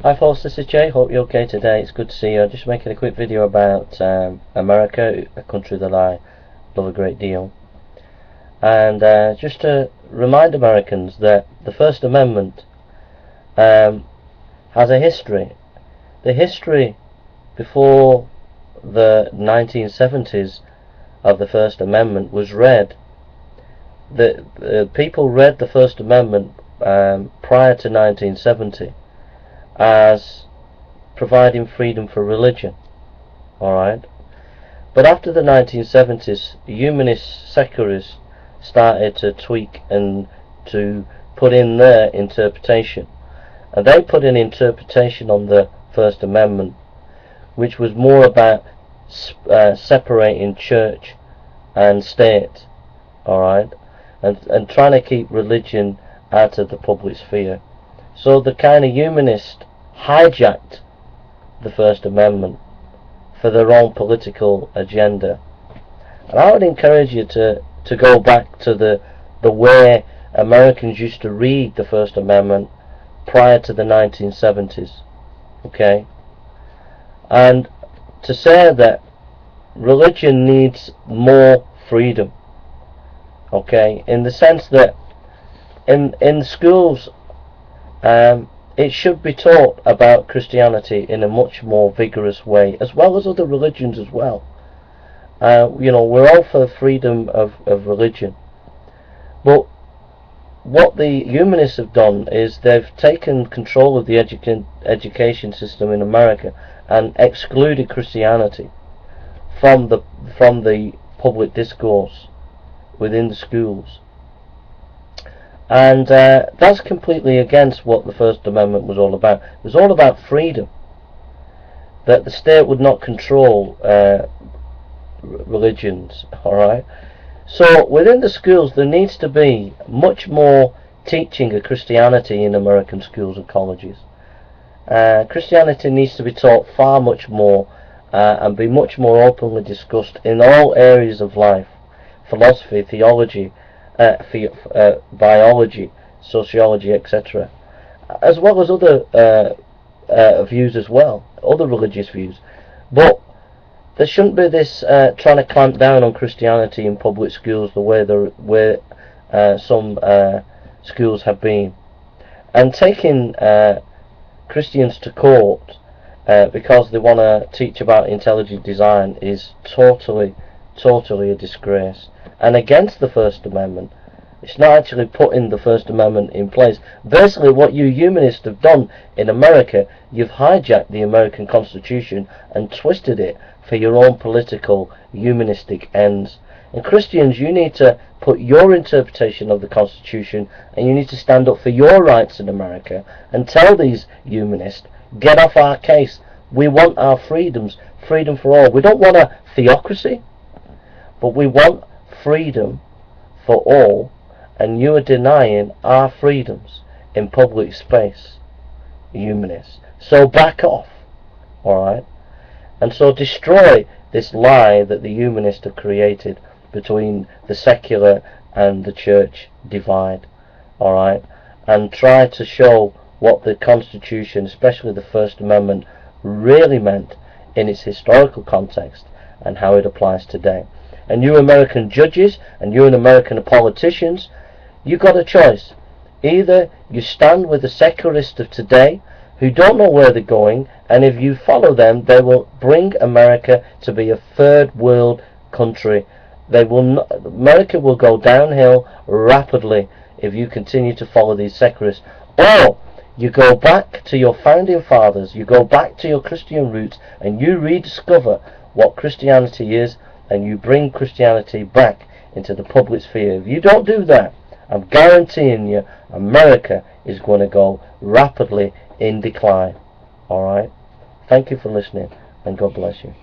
Hi folks, this is Jay. Hope you're okay today. It's good to see you. I'm just making a quick video about America, a country that I love a great deal. And just to remind Americans that the First Amendment has a history. The history before the 1970s of the First Amendment was read. The people read the First Amendment prior to 1970 as providing freedom for religion, alright? But after the 1970s, humanist secularists started to tweak and to put in their interpretation. And they put an interpretation on the First Amendment which was more about separating church and state, alright? And trying to keep religion out of the public sphere. So the kind of humanist hijacked the First Amendment for their own political agenda. And I would encourage you to go back to the way Americans used to read the First Amendment prior to the 1970s. Okay? And to say that religion needs more freedom. Okay? In the sense that in schools it should be taught about Christianity in a much more vigorous way, as well as other religions as well. You know, we're all for freedom of religion. But what the humanists have done is they've taken control of the education system in America and excluded Christianity from the public discourse within the schools. And that's completely against what the First Amendment was all about. It was all about freedom, that the state would not control religions, alright? So within the schools there needs to be much more teaching of Christianity in American schools and colleges. Christianity needs to be taught far much more and be much more openly discussed in all areas of life: philosophy, theology, biology, sociology, etc., as well as other views as well, other religious views. But there shouldn't be this trying to clamp down on Christianity in public schools the way some schools have been, and taking Christians to court because they want to teach about intelligent design is totally a disgrace and against the First Amendment. It's not actually putting the First Amendment in place. Basically what you humanists have done in America, you've hijacked the American Constitution and twisted it for your own political humanistic ends. And Christians, you need to put your interpretation of the Constitution, and you need to stand up for your rights in America and tell these humanists, get off our case. We want our freedoms, freedom for all. We don't want a theocracy, but we want freedom for all, and you are denying our freedoms in public space, humanists. So back off, alright? And so destroy this lie that the humanists have created between the secular and the church divide, alright? And try to show what the Constitution, especially the First Amendment, really meant in its historical context and how it applies today. And you American judges and you American politicians, you got a choice. Either you stand with the secularists of today who don't know where they're going, and if you follow them, they will bring America to be a third world country. America will go downhill rapidly if you continue to follow these secularists. Or you go back to your founding fathers, you go back to your Christian roots, and you rediscover what Christianity is, and you bring Christianity back into the public sphere. If you don't do that, I'm guaranteeing you America is going to go rapidly in decline. Alright? Thank you for listening, and God bless you.